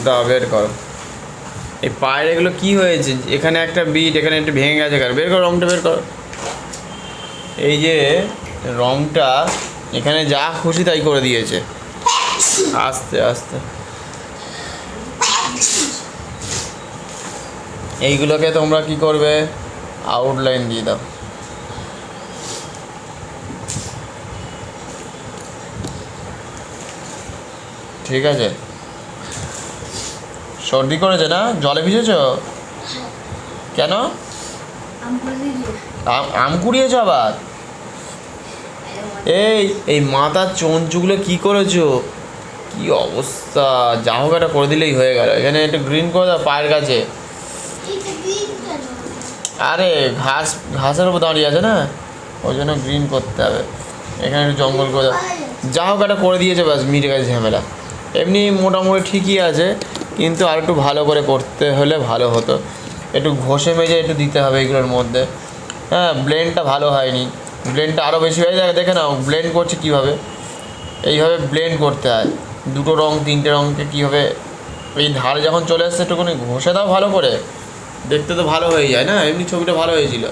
দাও বের করো। এই পায়ের এগুলো কি হয়েছে? এখানে একটা বিট, এখানে একটা ভেঙে গেছে। বের করো রংটা, বের করো। এই যে রংটা এখানে যা খুশি তাই করে দিয়েছে। আস্তে আস্তে এইগুলোকে তোমরা কি করবে? আউটলাইন দিয়ে দাও। ঠিক আছে। সর্দি করেছে না? জলে ভিজেছ কেন? আম কুড়িয়েছ আবার? এই মাথার চঞ্চুগুলো কি করেছো? কি অবস্থা! যা হোক একটা করে দিলেই হয়ে গেল। এখানে একটু গ্রিন করে দাও পায়ের কাছে। আরে ঘাসের উপর দাঁড়িয়ে আছে না, ওই জন্য গ্রিন করতে হবে। এখানে একটু জঙ্গল করে দাও। যা হোক একটা করে দিয়েছে, ব্যাস মিটে গেছে ঝামেলা। এমনি মোটামুটি ঠিকই আছে, কিন্তু আর একটু ভালো করে করতে হলে ভালো হতো। একটু ঘষে মেজে একটু দিতে হবে এগুলোর মধ্যে। হ্যাঁ, ব্লেন্ডটা ভালো হয়নি। ব্লেন্ডটা আরও বেশি হয়ে যায়। দেখে নাও ব্লেন্ড করছে কীভাবে। এইভাবে ব্লেন্ড করতে হয় দুটো রং তিনটে রঙকে কীভাবে। এই ধারে যখন চলে আসছে একটুখানি ঘষে দাও ভালো করে, দেখতে তো ভালো হয়ে যায় না? এমনি ছবিটা ভালো হয়েছিল।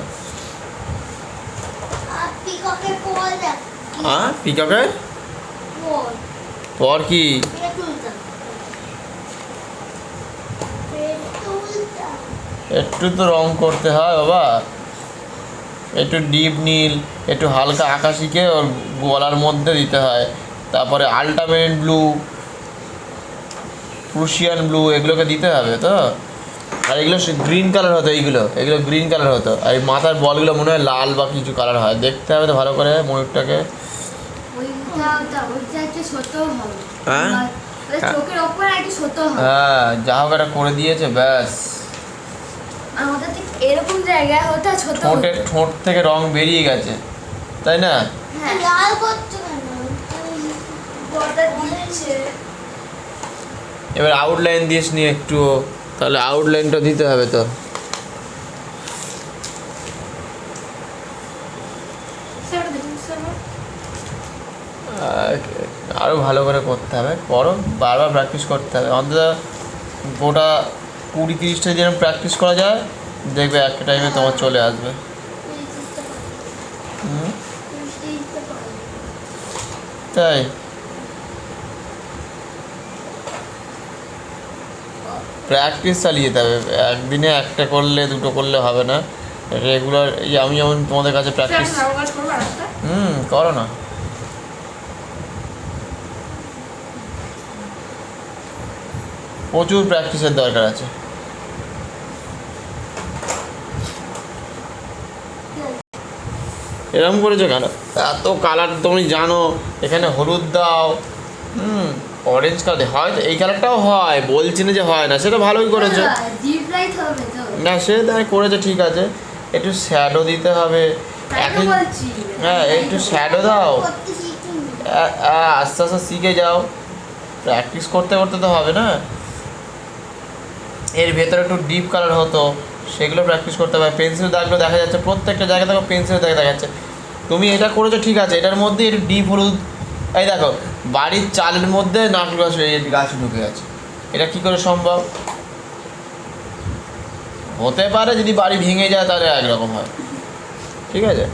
হ্যাঁ, পিককের পর কি? একটু তো রং করতে হয় বাবা। একটু ডিপ নীল, একটু হালকা আকাশিকে ওর গলার মধ্যে দিতে হয়। তারপরে আল্টামেরিন ব্লু, প্রুশিয়ান ব্লু, এগুলোকে দিতে হবে তো। আর এগুলো গ্রিন কালার হতো, এগুলো গ্রিন কালার হতো। আর এই মাথার বলগুলো মনে হয় লাল বা কিছু কালার হয়। দেখতে হবে তো ভালো করে ময়ূরটাকে। হ্যাঁ হ্যাঁ, যা হোক একটা করে দিয়েছে, ব্যাস। এরকম জায়গায় হতো ছোট, ঠোঁট থেকে রং বেরিয়ে গেছে, তাই না? এবার আউটলাইন দিস নি একটু, তাহলে আউটলাইনটা দিতে হবে তো। আরও ভালো করে করতে হবে। করো, বারবার প্র্যাকটিস করতে হবে। অন্তত গোটা 20-30টা যেরকম প্র্যাকটিস করা যায়, দেখবে একটা টাইমে তোমার চলে আসবে। তাই প্র্যাকটিস চালিয়ে যেতে হবে। একদিনে একটা করলে দুটো করলে হবে না, রেগুলার। এই আমি যেমন তোমাদের কাছে প্র্যাকটিস করো না। প্রচুর প্র্যাকটিসের দরকার আছে। এরকম করেছো কেন? এত কালার তুমি জানো। এখানে হলুদ দাও, অরেঞ্জ কালার হয় তো। এই কালারটাও হয়, বলছি না যে হয় না। সেটা ভালোই করেছো না, সে তাই করেছে, ঠিক আছে। একটু শ্যাডো দিতে হবে। হ্যাঁ, একটু শ্যাডো দাও। আস্তে আস্তে শিখে যাও। প্র্যাকটিস করতে করতে তো হবে না। এর ভেতরে একটু ডিপ কালার হতো, সেগুলো প্র্যাকটিস করতে হবে। পেন্সিল দাগগুলো দেখা যাচ্ছে প্রত্যেকটা জায়গায়, দেখো পেন্সিল দাগ দেখা যাচ্ছে। তুমি এটা করেছো ঠিক আছে, এটার মধ্যে একটু ডিপ হলুদ। এই দেখো, বাড়ির চালের মধ্যে নারকেল গাছ ঢুকে গেছে। এটা কি করে সম্ভব? হতে পারে যদি বাড়ি ভেঙে যায় তাহলে একরকম হয়, ঠিক আছে।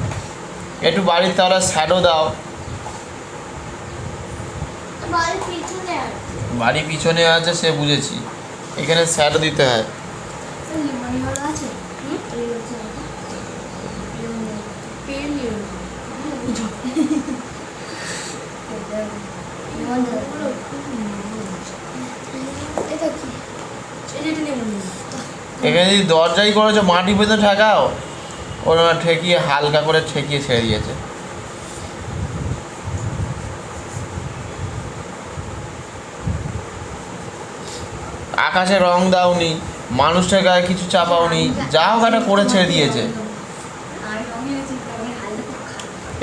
একটু বাড়ির তাহলে শ্যাডো দাও। বাড়ি পিছনে আছে, সে বুঝেছি। এখানে শ্যাডো দিতে হয়। এখানে যদি দরজাই করেছো মাটি পর্যন্ত ঠেকাও, ওরা ঠেকিয়ে হালকা করে ঠেকিয়ে ছেড়ে দিয়েছে। আকাশে রং দাওনি, মানুষটার গায়ে কিছু চাপাওনি, যা হোক একটা করে ছেড়ে দিয়েছে।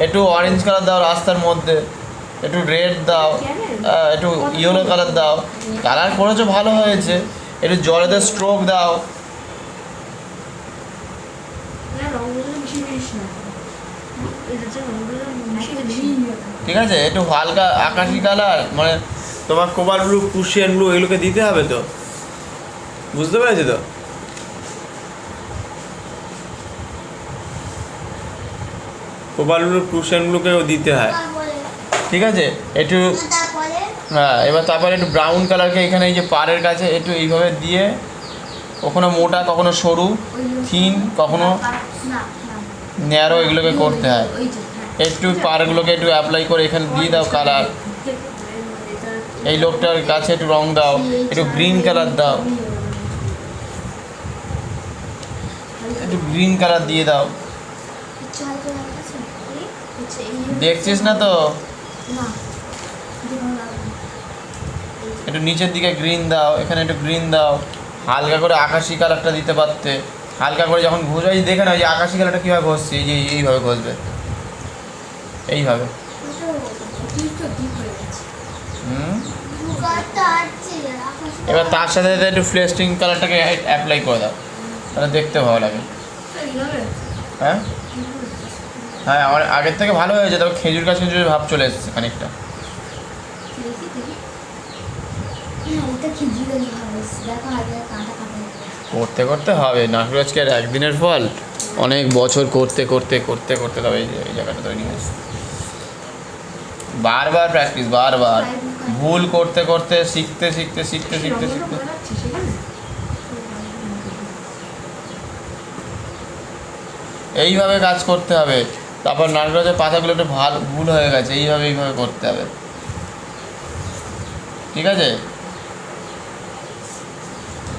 একটু অরেঞ্জ কালার দাও রাস্তার মধ্যে, একটু রেড দাও, একটু ইয়েলো কালার দাও। কালার করেছো ভালো হয়েছে। একটু জলেতে স্ট্রোক দাও। ঠিক আছে, একটু হালকা আকাশি কালার, মানে তোমার কোবাল ব্লু, ক্রুশিয়ান ব্লু এগুলোকে দিতে হবে তো, বুঝতে পেরেছো তো? কোবাল ব্লু, ক্রুশিয়ান ব্লুকেও দিতে হয়, ঠিক আছে? একটু হ্যাঁ, এবার তারপরে একটু ব্রাউন কালারকে এখানে এই যে পাড়ের কাছে একটু এইভাবে দিয়ে, কখনো মোটা কখনো সরু, থিন কখনো ন্যারো, এগুলোকে করতে হয়। একটু পাড়গুলোকে একটু অ্যাপ্লাই করে এখানে দিয়ে দাও কালার। এই লোকটার কাছে একটু রং দাও, একটু গ্রিন কালার দাও, একটু গ্রিন কালার দিয়ে দাও। দেখছিস না তো? একটু নিচের দিকে গ্রিন দাও, এখানে একটু গ্রিন দাও, হালকা করে আকাশি কালারটা দিতে পারতে। হালকা করে যখন ঘষবে, দেখে না যে আকাশি কালারটা কীভাবে ঘষছে, এই যে এইভাবে ঘষবে, এইভাবে। এবার তার সাথে সাথে একটু ফ্লেস্টিং কালারটাকে অ্যাপ্লাই করে দাও, তাহলে দেখতে ভালো লাগে। হ্যাঁ হ্যাঁ, আমার আগের থেকে ভালো হয়েছে, তবে খেজুর গাছ খেজুরের ভাব চলে এসেছে খানিকটা। করতে করতে হবে, নারকেল গাছকে আর একদিনের ফল, অনেক বছর করতে করতে করতে করতে তবে এই জায়গাটা তৈরি হয়েছে। বারবার প্র্যাকটিস, বারবার ভুল করতে করতে শিখতে শিখতে শিখতে শিখতে শিখতে এইভাবে কাজ করতে হবে। তারপর নারকেল গাছের পাতাগুলো একটু ভালো ভুল হয়ে গেছে, এইভাবে এইভাবে করতে হবে, ঠিক আছে?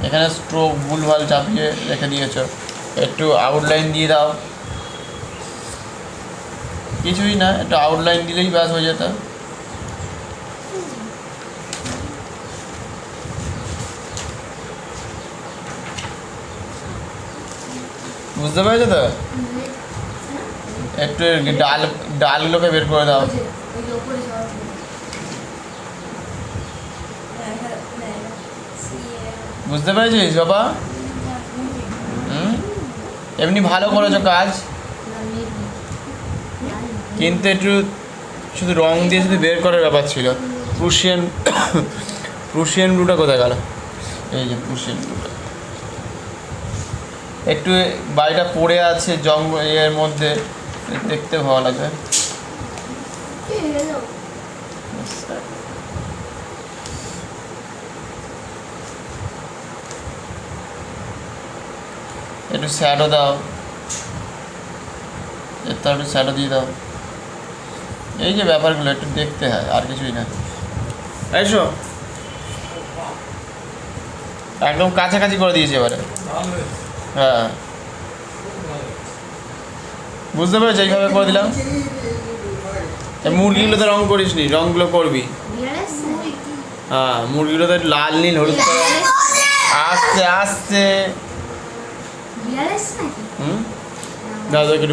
এখানে স্ট্রোক ভুলভাল চাপিয়ে রেখে দিয়েছ, একটু আউটলাইন দিয়ে দাও। কিছুই না, একটু আউটলাইন দিলেই ব্যাস হয়ে যেত। বুঝতে পেরেছো তো? একটু ডালগুলোকে বের করে দাও। বুঝতে পেরেছিস বাবা? এমনি ভালো করেছো কাজ, কিন্তু একটু শুধু রং দিয়ে শুধু বের করার ব্যাপার ছিল। প্রুশিয়ান ব্লুটা কোথায় গেল? এই যে প্রুশিয়ান ব্লুটা একটু বাড়িটা পড়ে আছে জঙ্গল এর মধ্যে, দেখতে ভালো লাগবে। একটু শ্যাডো দাও, একটু শ্যাডো দিয়ে দাও। এই যে ব্যাপারগুলো একটু দেখতে হয়, আর কিছুই না। এসো, একদম কাছাকাছি করে দিয়েছি এবারে। হ্যাঁ, বুঝতে পেরেছি, এইভাবে করে দিলাম। মুরগিগুলোতে রং করিস নি, রংগুলো করবি। হ্যাঁ, মুরগিগুলোতে লাল নীল হলুদ করে আস্তে আস্তে। দাদা একটু